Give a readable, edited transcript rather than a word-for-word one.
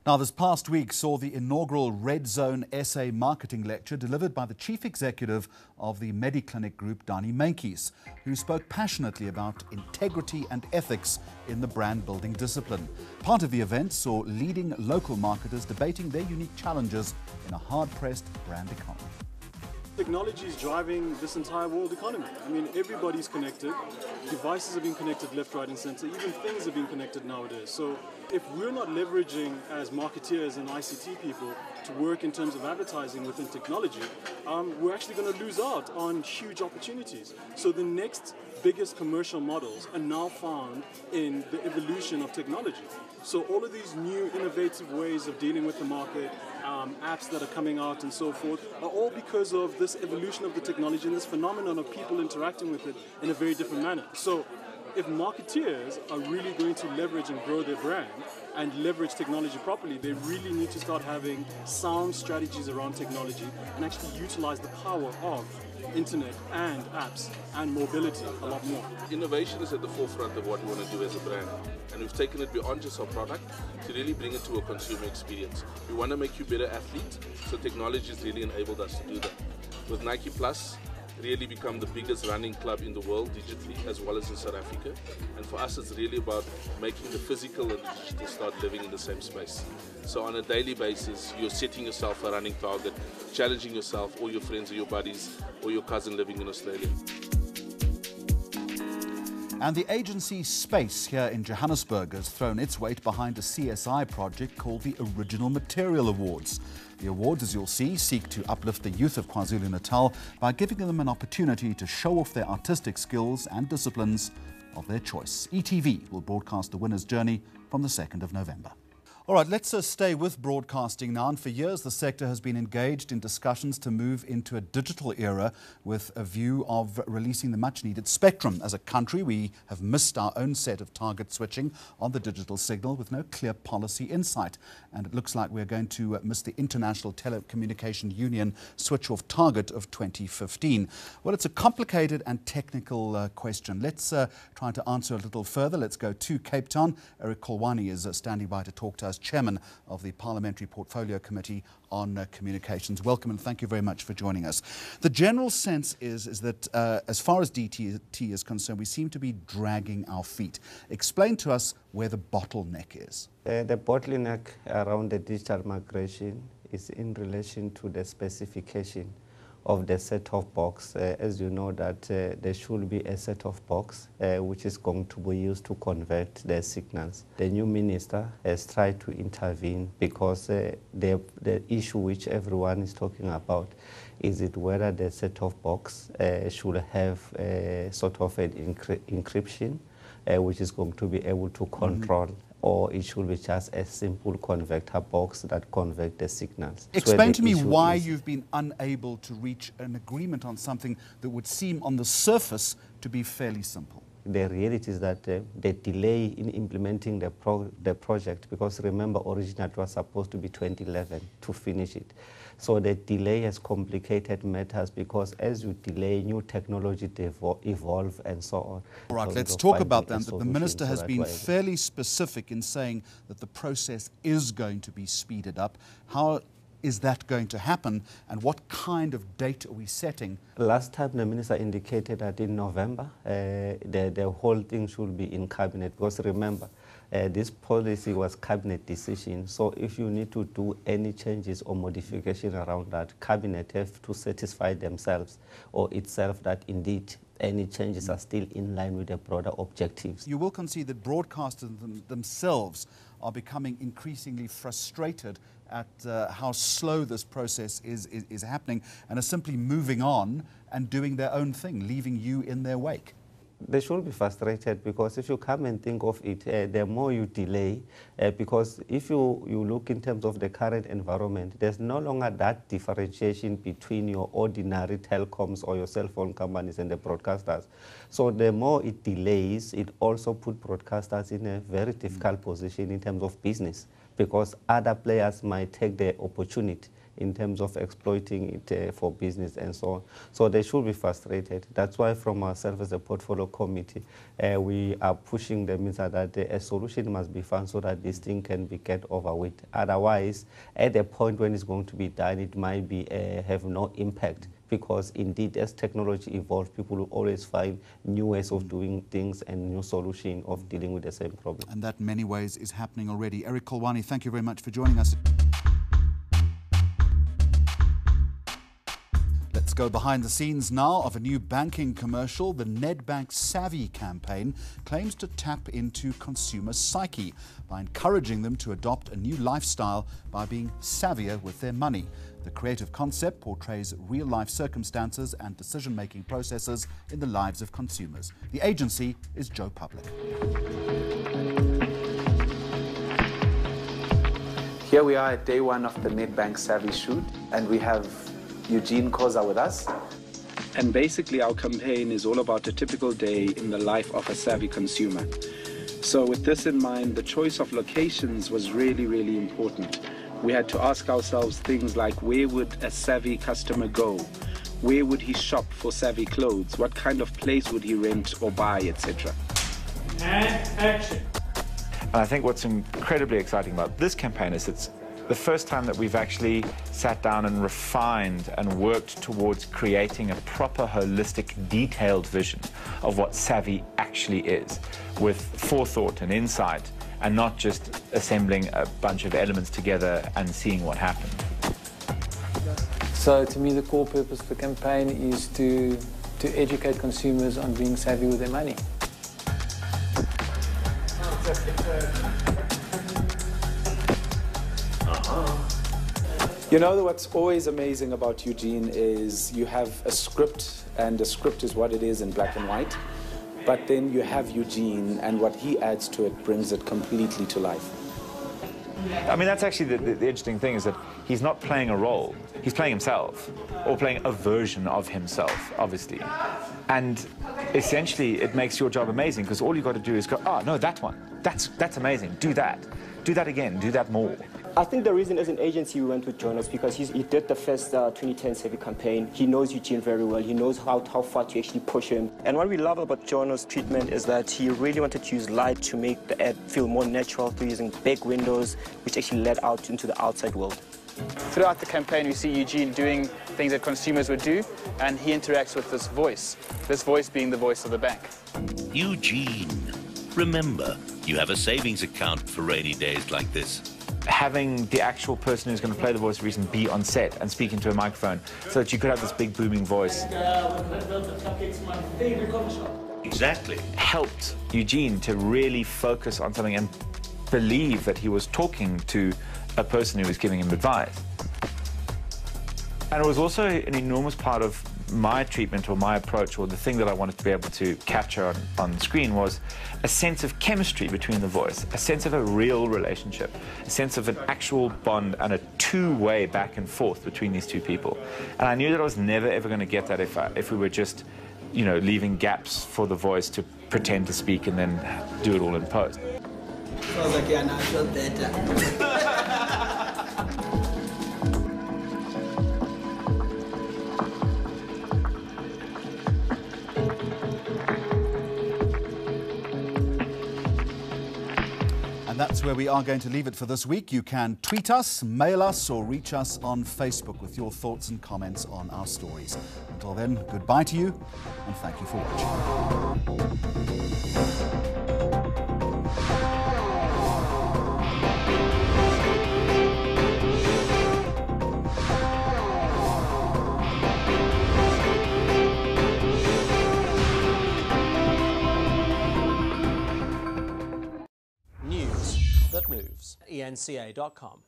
Now, this past week saw the inaugural Red Zone SA marketing lecture delivered by the chief executive of the Mediclinic Group, Danny Menkes, who spoke passionately about integrity and ethics in the brand-building discipline. Part of the event saw leading local marketers debating their unique challenges in a hard-pressed brand economy. Technology is driving this entire world economy. I mean, everybody's connected. Devices are being connected left, right, and center. Even things are being connected nowadays. So if we're not leveraging as marketeers and ICT people to work in terms of advertising within technology, we're actually going to lose out on huge opportunities. So the next biggest commercial models are now found in the evolution of technology. So all of these new innovative ways of dealing with the market, apps that are coming out and so forth, are all because of this evolution of the technology and this phenomenon of people interacting with it in a very different manner. So if marketeers are really going to leverage and grow their brand and leverage technology properly, they really need to start having sound strategies around technology and actually utilize the power of internet and apps and mobility a lot more. Innovation is at the forefront of what we want to do as a brand, and we've taken it beyond just our product to really bring it to a consumer experience. We want to make you better athlete, so technology has really enabled us to do that. With Nike Plus, really become the biggest running club in the world digitally as well as in South Africa, and for us it's really about making the physical and the digital start living in the same space. So on a daily basis you're setting yourself a running target, challenging yourself or your friends or your buddies or your cousin living in Australia. And the agency Space here in Johannesburg has thrown its weight behind a CSI project called the Original Material Awards. The awards, as you'll see, seek to uplift the youth of KwaZulu-Natal by giving them an opportunity to show off their artistic skills and disciplines of their choice. ETV will broadcast the winner's journey from the 2nd of November. All right, let's stay with broadcasting now. And for years, the sector has been engaged in discussions to move into a digital era with a view of releasing the much-needed spectrum. As a country, we have missed our own set of target switching on the digital signal with no clear policy insight. And it looks like we're going to miss the International Telecommunication Union switch-off target of 2015. Well, it's a complicated and technical question. Let's try to answer a little further. Let's go to Cape Town. Eric Kholwane is standing by to talk to us, Chairman of the Parliamentary Portfolio Committee on Communications. Welcome and thank you very much for joining us. The general sense is that as far as DT is concerned, we seem to be dragging our feet. Explain to us where the bottleneck is. The bottleneck around the digital migration is in relation to the specification of the set-top box. As you know that there should be a set-top box which is going to be used to convert the signals. The new minister has tried to intervene because the issue which everyone is talking about is it whether the set-top box should have sort of an encryption which is going to be able to control or it should be just a simple converter box that converts the signals. Explain to me why you've been unable to reach an agreement on something that would seem on the surface to be fairly simple. The reality is that the delay in implementing the project, because remember originally it was supposed to be 2011 to finish it. So the delay has complicated matters because as you delay, new technology evolve and so on. All right, let's talk about that. The Minister has been fairly specific in saying that the process is going to be speeded up. How is that going to happen and what kind of date are we setting? Last time the Minister indicated that in November the whole thing should be in Cabinet, because remember this policy was Cabinet decision, so if you need to do any changes or modification around that, Cabinet have to satisfy themselves or itself that indeed any changes are still in line with the broader objectives. You will concede that broadcasters themselves are becoming increasingly frustrated at how slow this process is happening and are simply moving on and doing their own thing, leaving you in their wake. They should be frustrated because if you come and think of it, the more you delay, because if you look in terms of the current environment, there's no longer that differentiation between your ordinary telecoms or your cell phone companies and the broadcasters. So the more it delays, it also puts broadcasters in a very difficult position in terms of business, because other players might take the opportunity in terms of exploiting it for business and so on. So they should be frustrated. That's why from ourselves as a portfolio committee, we are pushing the means that a solution must be found so that this thing can be get over with. Otherwise, at the point when it's going to be done, it might be have no impact. Because indeed, as technology evolves, people will always find new ways of doing things and new solutions of dealing with the same problem. And that in many ways is happening already. Eric Kholwane, thank you very much for joining us. Let's go behind the scenes now of a new banking commercial. The Nedbank Savvy campaign claims to tap into consumer psyche by encouraging them to adopt a new lifestyle by being savvier with their money. The creative concept portrays real-life circumstances and decision-making processes in the lives of consumers. The agency is Joe Public. Here we are at day one of the Nedbank Savvy shoot, and we have Eugene Khoza with us. And basically our campaign is all about a typical day in the life of a savvy consumer. So with this in mind, the choice of locations was really, really important. We had to ask ourselves things like, where would a savvy customer go? Where would he shop for savvy clothes? What kind of place would he rent or buy, etc.? And action. And I think what's incredibly exciting about this campaign is it's the first time that we've actually sat down and refined and worked towards creating a proper, holistic, detailed vision of what savvy actually is, with forethought and insight, and not just assembling a bunch of elements together and seeing what happened. So to me, the core purpose of the campaign is to educate consumers on being savvy with their money. You know, what's always amazing about Eugene is you have a script, and the script is what it is in black and white, but then you have Eugene, and what he adds to it brings it completely to life. I mean, that's actually the interesting thing, is that he's not playing a role. He's playing himself, or playing a version of himself, obviously. And essentially, it makes your job amazing, because all you've got to do is go, oh, no, that one. That's amazing. Do that. Do that again. Do that more. I think the reason as an agency we went with Jonas because he did the first 2010 Savvy campaign. He knows Eugene very well. He knows how far to actually push him. And what we love about Jonas' treatment is that he really wanted to use light to make the ad feel more natural through using big windows, which actually led out into the outside world. Throughout the campaign, we see Eugene doing things that consumers would do, and he interacts with this voice being the voice of the bank. Eugene, remember, you have a savings account for rainy days like this. Having the actual person who's going to play the voice of reason be on set and speak into a microphone so that you could have this big booming voice. Exactly. Helped Eugene to really focus on something and believe that he was talking to a person who was giving him advice. And it was also an enormous part of my treatment or my approach, or the thing that I wanted to be able to capture on screen, was a sense of chemistry between the voice, a sense of a real relationship, a sense of an actual bond and a two-way back and forth between these two people. And I knew that I was never ever going to get that if we were just, you know, leaving gaps for the voice to pretend to speak and then do it all in post. Sounds like you're not sure better. That's where we are going to leave it for this week. You can tweet us, mail us, or reach us on Facebook with your thoughts and comments on our stories. Until then, goodbye to you, and thank you for watching. that moves. ENCA.com.